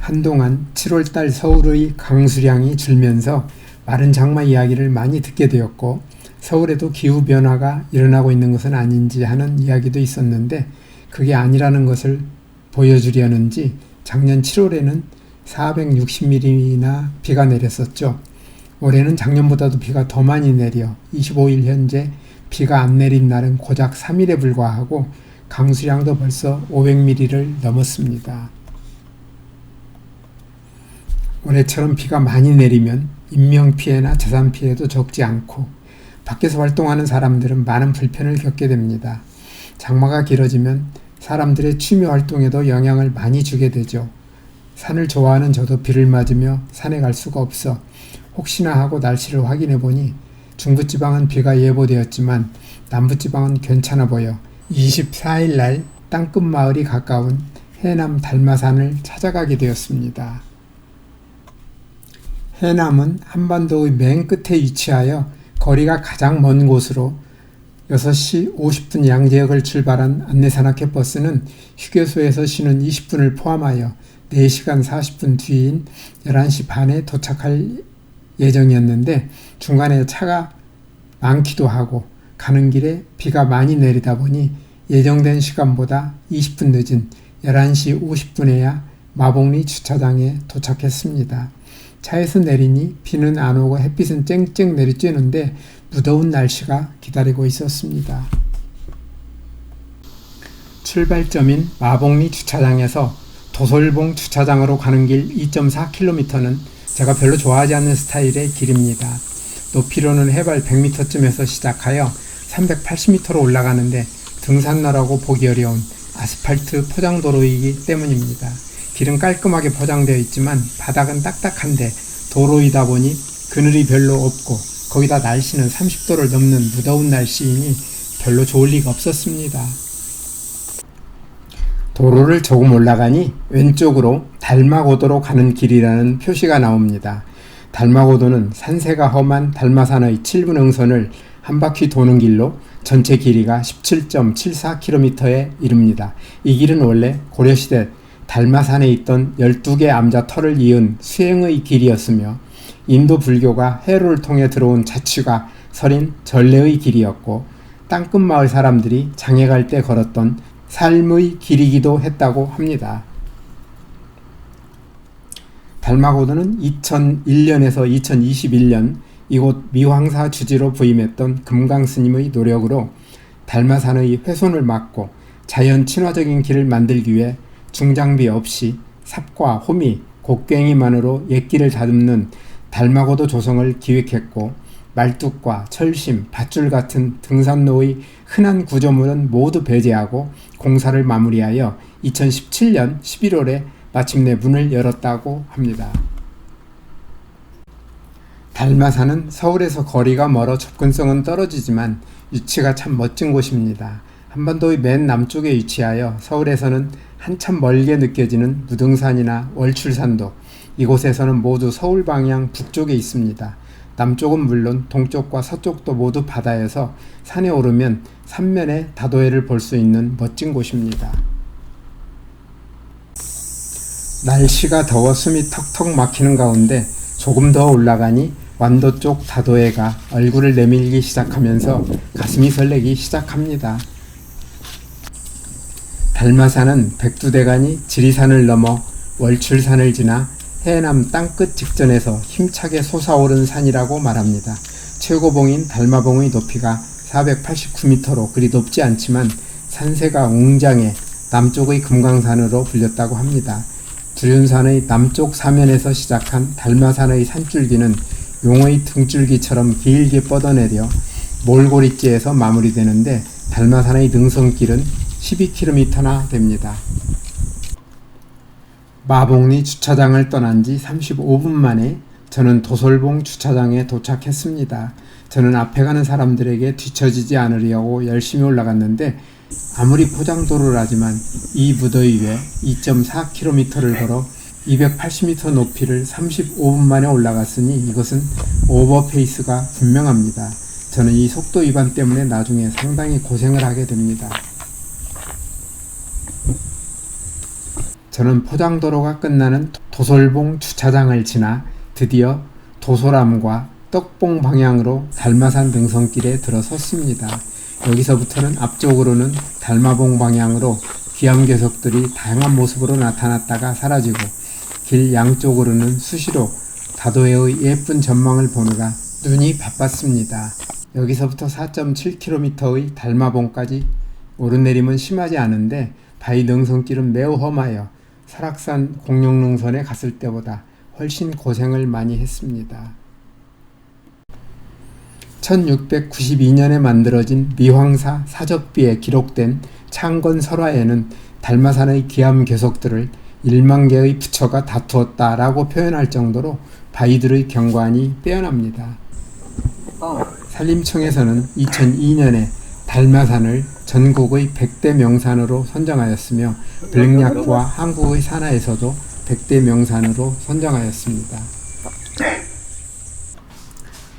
한동안 7월달 서울의 강수량이 줄면서 마른 장마 이야기를 많이 듣게 되었고, 서울에도 기후변화가 일어나고 있는 것은 아닌지 하는 이야기도 있었는데, 그게 아니라는 것을 보여주려는지 작년 7월에는 460mm나 비가 내렸었죠. 올해는 작년보다도 비가 더 많이 내려 25일 현재 비가 안 내린 날은 고작 3일에 불과하고 강수량도 벌써 500mm를 넘었습니다. 올해처럼 비가 많이 내리면 인명피해나 재산피해도 적지 않고 밖에서 활동하는 사람들은 많은 불편을 겪게 됩니다. 장마가 길어지면 사람들의 취미활동에도 영향을 많이 주게 되죠. 산을 좋아하는 저도 비를 맞으며 산에 갈 수가 없어 혹시나 하고 날씨를 확인해 보니 중부지방은 비가 예보되었지만 남부지방은 괜찮아 보여 24일 날 땅끝마을이 가까운 해남 달마산을 찾아가게 되었습니다. 해남은 한반도의 맨 끝에 위치하여 거리가 가장 먼 곳으로 6시 50분 양재역을 출발한 안내산악회 버스는 휴게소에서 쉬는 20분을 포함하여 4시간 40분 뒤인 11시 반에 도착할 예정이었는데 중간에 차가 많기도 하고 가는 길에 비가 많이 내리다 보니 예정된 시간보다 20분 늦은 11시 50분에야 마봉리 주차장에 도착했습니다. 차에서 내리니 비는 안 오고 햇빛은 쨍쨍 내리쬐는데 무더운 날씨가 기다리고 있었습니다. 출발점인 마봉리 주차장에서 도솔봉 주차장으로 가는 길 2.4km는 제가 별로 좋아하지 않는 스타일의 길입니다. 높이로는 해발 100m쯤에서 시작하여 380m로 올라가는데 등산로라고 보기 어려운 아스팔트 포장도로이기 때문입니다. 길은 깔끔하게 포장되어 있지만 바닥은 딱딱한데 도로이다 보니 그늘이 별로 없고 거기다 날씨는 30도를 넘는 무더운 날씨이니 별로 좋을 리가 없었습니다. 도로를 조금 올라가니 왼쪽으로 달마고도로 가는 길이라는 표시가 나옵니다. 달마고도는 산세가 험한 달마산의 7분 응선을 한 바퀴 도는 길로 전체 길이가 17.74km에 이릅니다. 이 길은 원래 고려시대 달마산에 있던 12개 암자터를 이은 수행의 길이었으며 인도 불교가 해로를 통해 들어온 자취가 서린 전래의 길이었고 땅끝마을 사람들이 장에 갈 때 걸었던 삶의 길이기도 했다고 합니다. 달마고도는 2001년에서 2021년 이곳 미황사 주지로 부임했던 금강스님의 노력으로 달마산의 훼손을 막고 자연 친화적인 길을 만들기 위해 중장비 없이 삽과 호미, 곡괭이만으로 옛길을 다듬는 달마고도 조성을 기획했고 말뚝과 철심, 밧줄 같은 등산로의 흔한 구조물은 모두 배제하고 공사를 마무리하여 2017년 11월에 마침내 문을 열었다고 합니다. 달마산은 서울에서 거리가 멀어 접근성은 떨어지지만 위치가 참 멋진 곳입니다. 한반도의 맨 남쪽에 위치하여 서울에서는 한참 멀게 느껴지는 무등산이나 월출산도 이곳에서는 모두 서울 방향 북쪽에 있습니다. 남쪽은 물론 동쪽과 서쪽도 모두 바다여서 산에 오르면 삼면의 다도해를 볼 수 있는 멋진 곳입니다. 날씨가 더워 숨이 턱턱 막히는 가운데 조금 더 올라가니 완도 쪽 다도해가 얼굴을 내밀기 시작하면서 가슴이 설레기 시작합니다. 달마산은 백두대간이 지리산을 넘어 월출산을 지나 해남 땅끝 직전에서 힘차게 솟아오른 산이라고 말합니다. 최고봉인 달마봉의 높이가 489m로 그리 높지 않지만 산세가 웅장해 남쪽의 금강산으로 불렸다고 합니다. 두륜산의 남쪽 사면에서 시작한 달마산의 산줄기는 용의 등줄기처럼 길게 뻗어내려 몰고리째에서 마무리되는데 달마산의 능선길은 12km나 됩니다. 마봉리 주차장을 떠난 지 35분 만에 저는 도솔봉 주차장에 도착했습니다. 저는 앞에 가는 사람들에게 뒤처지지 않으려고 열심히 올라갔는데 아무리 포장도로라지만 이 무더위 위에 2.4km를 걸어 280m 높이를 35분 만에 올라갔으니 이것은 오버페이스가 분명합니다. 저는 이 속도 위반 때문에 나중에 상당히 고생을 하게 됩니다. 저는 포장도로가 끝나는 도솔봉 주차장을 지나 드디어 도소람과 떡봉 방향으로 달마산 능선길에 들어섰습니다. 여기서부터는 앞쪽으로는 달마봉 방향으로 귀암괴석들이 다양한 모습으로 나타났다가 사라지고 길 양쪽으로는 수시로 다도해의 예쁜 전망을 보느라 눈이 바빴습니다. 여기서부터 4.7km의 달마봉까지 오르내림은 심하지 않은데 바위 능선길은 매우 험하여 설악산 공룡능선에 갔을 때보다 훨씬 고생을 많이 했습니다. 1692년에 만들어진 미황사 사적비에 기록된 창건 설화에는 달마산의 기암괴석들을 1만 개의 부처가 다투었다라고 표현할 정도로 바위들의 경관이 빼어납니다. 산림청에서는 2002년에 달마산을 전국의 100대 명산으로 선정하였으며 블랙야크와 한국의 산하에서도 100대 명산으로 선정하였습니다.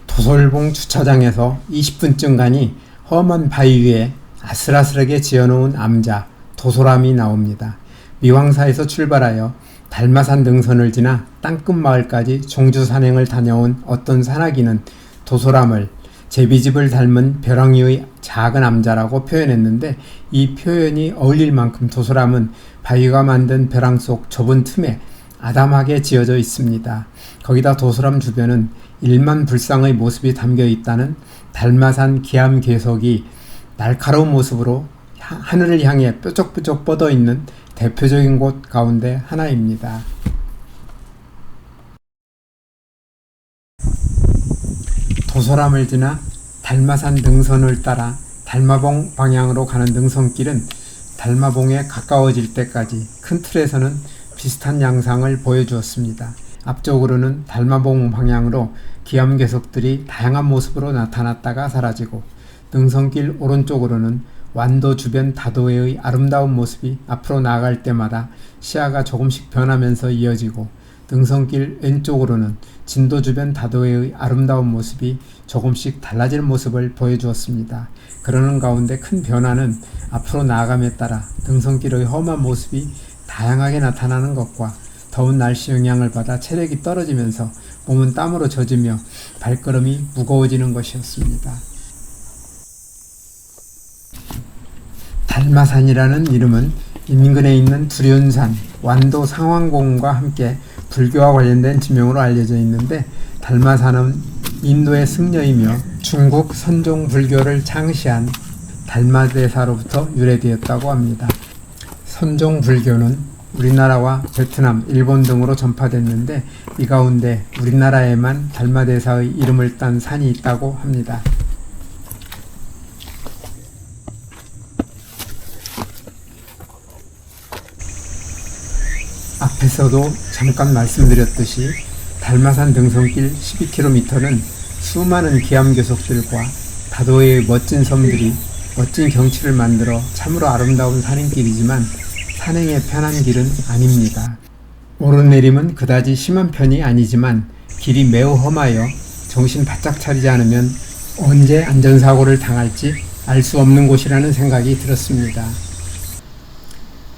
도솔봉 주차장에서 20분쯤 가니 험한 바위 위에 아슬아슬하게 지어놓은 암자 도소람이 나옵니다. 미황사에서 출발하여 달마산 능선을 지나 땅끝마을까지 종주산행을 다녀온 어떤 산악인은 도소람을 제비집을 닮은 벼랑위의 작은 암자라고 표현했는데 이 표현이 어울릴 만큼 도소람은 바위가 만든 벼랑 속 좁은 틈에 아담하게 지어져 있습니다. 거기다 도소람 주변은 일만 불상의 모습이 담겨 있다는 달마산 기암괴석이 날카로운 모습으로 하늘을 향해 뾰족뾰족 뻗어 있는 대표적인 곳 가운데 하나입니다. 도소람을 지나 달마산 능선을 따라 달마봉 방향으로 가는 능선길은 달마봉에 가까워질 때까지 큰 틀에서는 비슷한 양상을 보여주었습니다. 앞쪽으로는 달마봉 방향으로 기암괴석들이 다양한 모습으로 나타났다가 사라지고 능선길 오른쪽으로는 완도 주변 다도해의 아름다운 모습이 앞으로 나아갈 때마다 시야가 조금씩 변하면서 이어지고 능선길 왼쪽으로는 진도 주변 다도해의 아름다운 모습이 조금씩 달라질 모습을 보여주었습니다. 그러는 가운데 큰 변화는 앞으로 나아감에 따라 능선길의 험한 모습이 다양하게 나타나는 것과 더운 날씨 영향을 받아 체력이 떨어지면서 몸은 땀으로 젖으며 발걸음이 무거워지는 것이었습니다. 달마산이라는 이름은 인근에 있는 두륜산, 완도 상왕공과 함께 불교와 관련된 지명으로 알려져 있는데 달마산은 인도의 승려이며 중국 선종 불교를 창시한 달마대사로부터 유래되었다고 합니다. 선종 불교는 우리나라와 베트남, 일본 등으로 전파됐는데 이 가운데 우리나라에만 달마대사의 이름을 딴 산이 있다고 합니다. 앞에서도 잠깐 말씀드렸듯이 달마산 등선길 12km는 수많은 기암괴석들과 다도해의 멋진 섬들이 멋진 경치를 만들어 참으로 아름다운 산행길이지만 산행에 편한 길은 아닙니다. 오르내림은 그다지 심한 편이 아니지만 길이 매우 험하여 정신 바짝 차리지 않으면 언제 안전사고를 당할지 알 수 없는 곳이라는 생각이 들었습니다.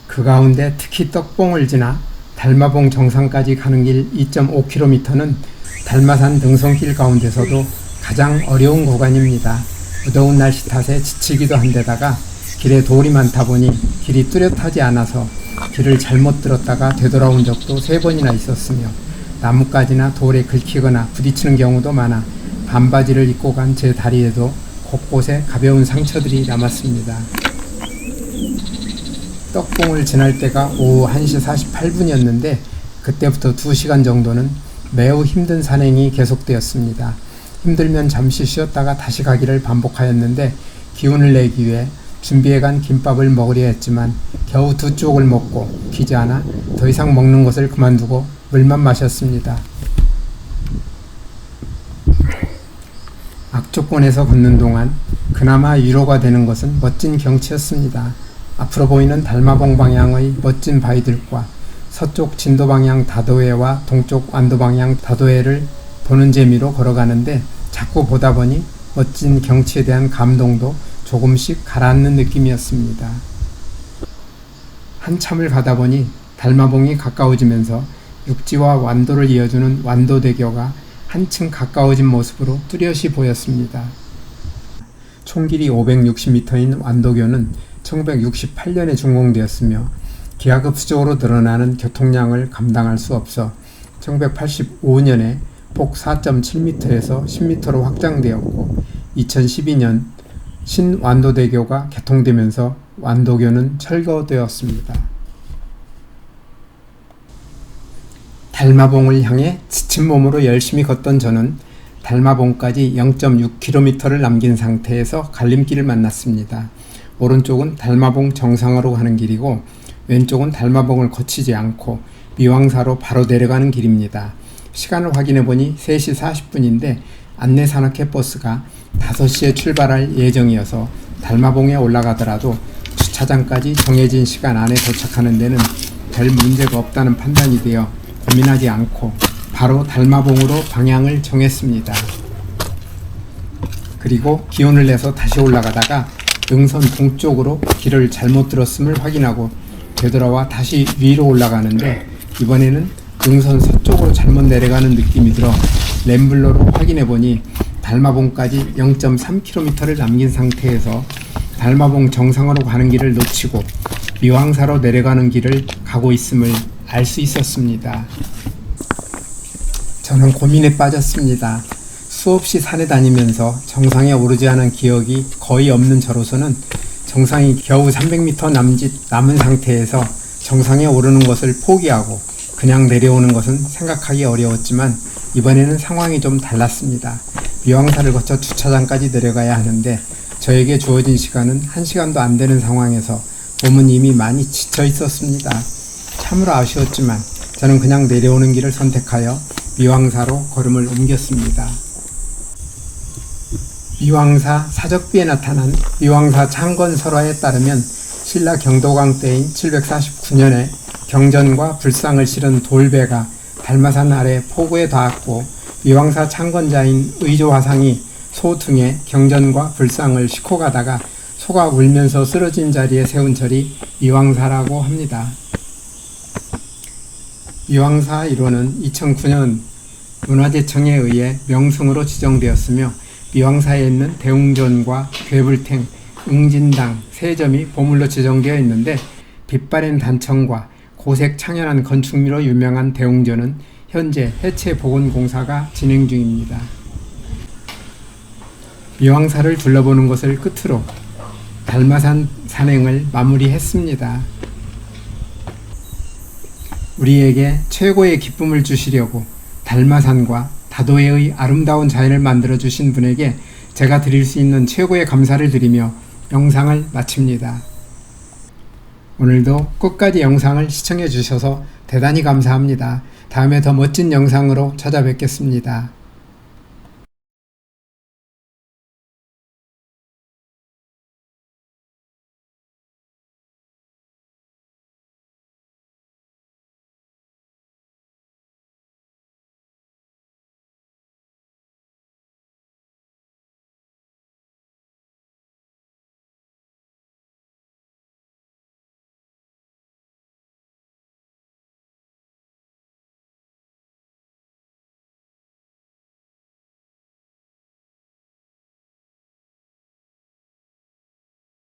그 가운데 특히 떡봉을 지나 달마봉 정상까지 가는 길 2.5km는 달마산 등선길 가운데서도 가장 어려운 구간입니다. 무더운 날씨 탓에 지치기도 한데다가 길에 돌이 많다 보니 길이 뚜렷하지 않아서 길을 잘못 들었다가 되돌아온 적도 3번이나 있었으며 나뭇가지나 돌에 긁히거나 부딪히는 경우도 많아 반바지를 입고 간 제 다리에도 곳곳에 가벼운 상처들이 남았습니다. 떡봉을 지날 때가 오후 1시 48분이었는데 그때부터 2시간 정도는 매우 힘든 산행이 계속되었습니다. 힘들면 잠시 쉬었다가 다시 가기를 반복하였는데 기운을 내기 위해 준비해간 김밥을 먹으려 했지만 겨우 2쪽을 먹고 기지 않아 더 이상 먹는 것을 그만두고 물만 마셨습니다. 악조건에서 걷는 동안 그나마 위로가 되는 것은 멋진 경치였습니다. 앞으로 보이는 달마봉 방향의 멋진 바위들과 서쪽 진도 방향 다도해와 동쪽 완도 방향 다도해를 보는 재미로 걸어가는데 자꾸 보다 보니 멋진 경치에 대한 감동도 조금씩 가라앉는 느낌이었습니다. 한참을 가다 보니 달마봉이 가까워지면서 육지와 완도를 이어주는 완도대교가 한층 가까워진 모습으로 뚜렷이 보였습니다. 총 길이 560m인 완도교는 1968년에 준공되었으며 기하급수적으로 늘어나는 교통량을 감당할 수 없어 1985년에 폭 4.7m에서 10m로 확장되었고 2012년 신완도대교가 개통되면서 완도교는 철거되었습니다. 달마봉을 향해 지친 몸으로 열심히 걷던 저는 달마봉까지 0.6km를 남긴 상태에서 갈림길을 만났습니다. 오른쪽은 달마봉 정상으로 가는 길이고 왼쪽은 달마봉을 거치지 않고 미왕사로 바로 내려가는 길입니다. 시간을 확인해 보니 3시 40분인데 안내산악회 버스가 5시에 출발할 예정이어서 달마봉에 올라가더라도 주차장까지 정해진 시간 안에 도착하는 데는 별 문제가 없다는 판단이 되어 고민하지 않고 바로 달마봉으로 방향을 정했습니다. 그리고 기온을 내서 다시 올라가다가 능선 동쪽으로 길을 잘못 들었음을 확인하고 되돌아와 다시 위로 올라가는데 이번에는 능선 서쪽으로 잘못 내려가는 느낌이 들어 램블러로 확인해보니 달마봉까지 0.3km를 남긴 상태에서 달마봉 정상으로 가는 길을 놓치고 미왕사로 내려가는 길을 가고 있음을 알 수 있었습니다. 저는 고민에 빠졌습니다. 수없이 산에 다니면서 정상에 오르지 않은 기억이 거의 없는 저로서는 정상이 겨우 300m 남은 상태에서 정상에 오르는 것을 포기하고 그냥 내려오는 것은 생각하기 어려웠지만 이번에는 상황이 좀 달랐습니다. 미왕사를 거쳐 주차장까지 내려가야 하는데 저에게 주어진 시간은 1시간도 안 되는 상황에서 몸은 이미 많이 지쳐 있었습니다. 참으로 아쉬웠지만 저는 그냥 내려오는 길을 선택하여 미왕사로 걸음을 옮겼습니다. 미왕사 사적비에 나타난 미왕사 창건설화에 따르면 신라 경도광 때인 749년에 경전과 불상을 실은 돌배가 달마산 아래 포구에 닿았고 미왕사 창건자인 의조화상이 소 등에 경전과 불상을 싣고 가다가 소가 울면서 쓰러진 자리에 세운 절이 미왕사라고 합니다. 미왕사 1호는 2009년 문화재청에 의해 명승으로 지정되었으며 미왕사에 있는 대웅전과 괴불탱, 응진당, 세점이 보물로 지정되어 있는데 빛바랜 단청과 고색 창연한 건축미로 유명한 대웅전은 현재 해체 복원 공사가 진행 중입니다. 미왕사를 둘러보는 것을 끝으로 달마산 산행을 마무리했습니다. 우리에게 최고의 기쁨을 주시려고 달마산과 다도해의 아름다운 자연을 만들어주신 분에게 제가 드릴 수 있는 최고의 감사를 드리며 영상을 마칩니다. 오늘도 끝까지 영상을 시청해 주셔서 대단히 감사합니다. 다음에 더 멋진 영상으로 찾아뵙겠습니다.